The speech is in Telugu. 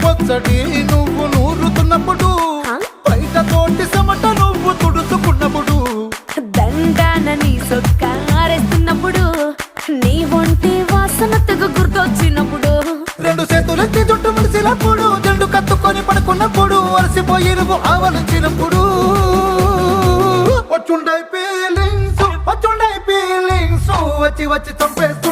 పొచ్చటి నువ్వు నూరుతున్నప్పుడు బయట తోటి సమట నువ్వు తుడుచుకున్నప్పుడు దండాన నీ సొక్కారేస్తున్నప్పుడు నీ ఒంటి వాసన తెగ గుర్తొచ్చినప్పుడు రెండు చేతులెత్తి జుట్టు ముడిసినప్పుడు జండు కత్తుకొని పడుకున్నప్పుడు అలసిపోయి నువ్వు ఆవలించినప్పుడు వచ్చుండై ఫీలింగ్స్ వచ్చి వచ్చి చంపేస్తా